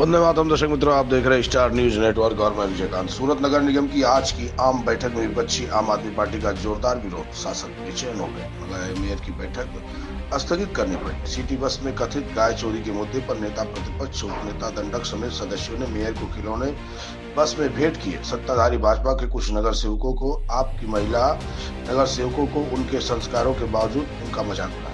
वंदे मातरम। दर्शक मित्रों, आप देख रहे हैं स्टार न्यूज नेटवर्क और मैं विजयकांत। सूरत नगर निगम की आज की आम बैठक में विपक्षी आम आदमी पार्टी का जोरदार विरोध। शासक बेचैन हो गए, मगर मेयर की बैठक स्थगित करनी पड़ी। सिटी बस में कथित गाय चोरी के मुद्दे पर नेता प्रतिपक्ष, उपनेता दंडक समेत सदस्यों ने मेयर को खिलौने बस में भेंट किए। सत्ताधारी भाजपा के कुछ नगर सेवकों को, आपकी महिला नगर सेवकों को उनके संस्कारों के बावजूद उनका मजाक उड़ाया।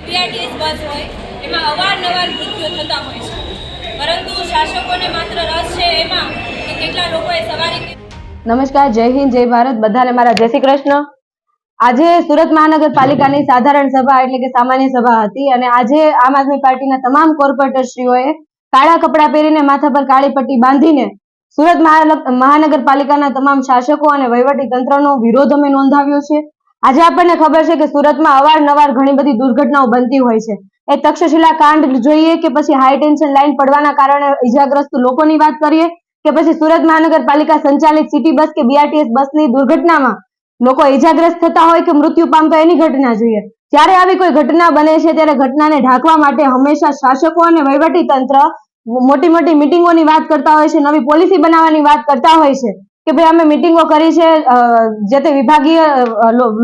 બીઆરટીએસ બસ હોય એમાં અવારનવાર મૃત્યુ થતા હોય છે, પરંતુ શાસકોને માત્ર રસ છે એમાં કે કેટલા લોકોએ સવારી. નમસ્કાર, જય હિન્દ, જય ભારત. બધાને મારા જય શ્રી કૃષ્ણ. આજે સુરત મહાનગરપાલિકાની સાધારણ સભા એટલે કે સામાન્ય સભા હતી અને આજે આમ આદમી પાર્ટીના તમામ કોર્પોરેટરશ્રીઓએ કાળા કપડાં પહેરીને માથા પર કાળી પટ્ટી બાંધીને સુરત મહાનગરપાલિકાના તમામ શાસકો અને વહીવટી તંત્રનો વિરોધ અમે નોંધાવ્યો છે. આજે આપણને ખબર છે કે સુરતમાં અવારનવાર ઘણી બધી દુર્ઘટનાઓ બનતી હોય છે. એ તક્ષશિલા કાંડ જોઈએ કે પછી હાઈ ટેન્શન લાઈન પડવાના કારણે ઈજાગ્રસ્ત લોકોની વાત કરીએ કે પછી સુરત મહાનગરપાલિકા સંચાલિત સિટી બસ કે બીઆરટીએસ બસની દુર્ઘટનામાં લોકો ઈજાગ્રસ્ત થતા હોય કે મૃત્યુ પામતા એની ઘટના જોઈએ. જ્યારે આવી કોઈ ઘટના બને છે ત્યારે ઘટનાને ઢાંકવા માટે હંમેશા શાસકો અને વહીવટી તંત્ર મોટી મોટી મિટિંગોની વાત કરતા હોય છે, નવી પોલિસી બનાવવાની વાત કરતા હોય છે કે ભાઈ અમે મિટિંગો કરી છે, જે તે વિભાગીય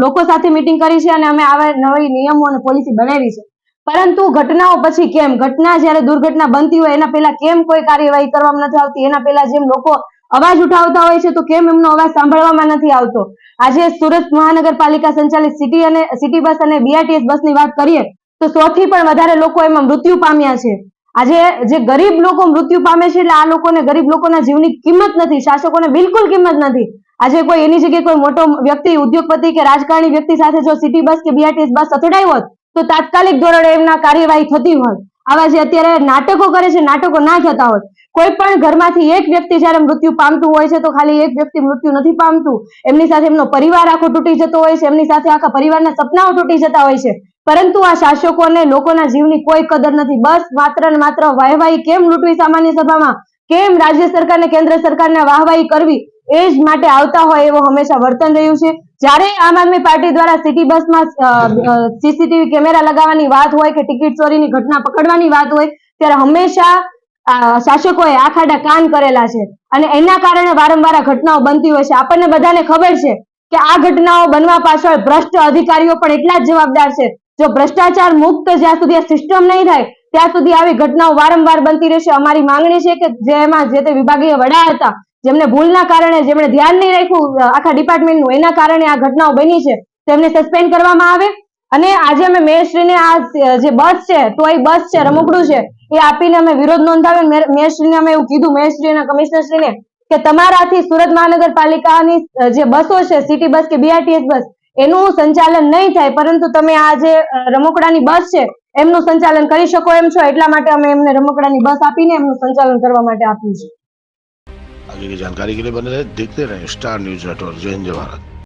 લોકો સાથે મિટિંગ કરી છે અને અમે આવા નવી નિયમો અને પોલિસી બનાવી છે. પરંતુ ઘટનાઓ પછી કેમ, ઘટના જ્યારે દુર્ઘટના બનતી હોય એના પહેલા કેમ કોઈ કાર્યવાહી કરવામાં નથી આવતી? એના પહેલા જેમ લોકો અવાજ ઉઠાવતા હોય છે તો કેમ એમનો અવાજ સાંભળવામાં નથી આવતો? આજે સુરત મહાનગરપાલિકા સંચાલિત સિટી બસ અને બીઆરટીએસ બસની વાત કરીએ તો 100 થી પણ વધારે લોકો એમાં મૃત્યુ પામ્યા છે. આજે જે ગરીબ લોકો મૃત્યુ પામે છે એટલે આ લોકોને, ગરીબ લોકોના જીવની કિંમત નથી, શાસકોને બિલકુલ કિંમત નથી. આજે કોઈ એની જગ્યાએ કોઈ મોટો વ્યક્તિ, ઉદ્યોગપતિ કે રાજકારણી વ્યક્તિ સાથે જો સિટી બસ કે બીઆરટીએસ બસ અથડાઈ હોત તો તાત્કાલિક ધોરણે એમના કાર્યવાહી થતી હોત. આવા જે અત્યારે નાટકો કરે છે, નાટકો ના થતા હોત. કોઈ પણ ઘરમાંથી એક વ્યક્તિ જ્યારે મૃત્યુ પામતું હોય છે તો ખાલી એક વ્યક્તિ મૃત્યુ નથી પામતું, એમની સાથે એમનો પરિવાર આખો તૂટી જતો હોય છે, એમની સાથે આખા પરિવારના સપનાઓ તૂટી જતા હોય છે. પરંતુ આ શાસકોને લોકોના જીવની કોઈ કદર નથી. બસ માત્ર ને માત્ર વાહવાહી કેમ લૂંટવી સામાન્ય સભામાં, કેમ રાજ્ય સરકારને, કેન્દ્ર સરકારને વાહવાહી કરવી, એ જ માટે આવતા હોય એવો હંમેશા વર્તન રહ્યું છે. જ્યારે આમ આદમી પાર્ટી દ્વારા સિટી બસમાં સીસીટીવી કેમેરા લગાવવાની વાત હોય કે ટિકિટ ચોરીની ઘટના પકડવાની વાત હોય ત્યારે હંમેશા શાસકોએ આખાડા કાન કરેલા છે અને એના કારણે વારંવાર આ ઘટનાઓ બનતી હોય છે. આપણને બધાને ખબર છે કે આ ઘટનાઓ બનવા પાછળ ભ્રષ્ટ અધિકારીઓ પણ એટલા જ જવાબદાર છે. જો ભ્રષ્ટાચાર મુક્ત જ્યાં સુધી આ સિસ્ટમ નહીં થાય ત્યાં સુધી આવી ઘટનાઓ વારંવાર બનતી રહેશે. અમારી માંગણી છે કે જેમાં જે તે વિભાગીય વડા હતા, જેમને ભૂલના કારણે, જેમણે ધ્યાન નહીં રાખ્યું આખા ડિપાર્ટમેન્ટનું, એના કારણે આ ઘટનાઓ બની છે, તેમને સસ્પેન્ડ કરવામાં આવે. અને આજે અમે મેયરશ્રીને આ જે બસ છે, ટોય બસ છે, રમકડું છે, એ આપીને અમે વિરોધ નોંધાવ્યો. મેયરશ્રીને અમે એવું કીધું, મેયરશ્રી અને કમિશનરશ્રીને, કે તમારાથી સુરત મહાનગરપાલિકાની જે બસો છે, સિટી બસ કે બીઆરટીએસ બસ, એનું સંચાલન નહીં થાય, પરંતુ તમે આ જે રમકડાની બસ છે એમનું સંચાલન કરી શકો એમ છો. એટલા માટે અમે એમને રમકડાની બસ આપીને એમનું સંચાલન કરવા માટે આપ્યું છે. आगे की जानकारी के लिए बने रहे, देखते रहे स्टार न्यूज नेटवर्क। जय हिंद, जय भारत।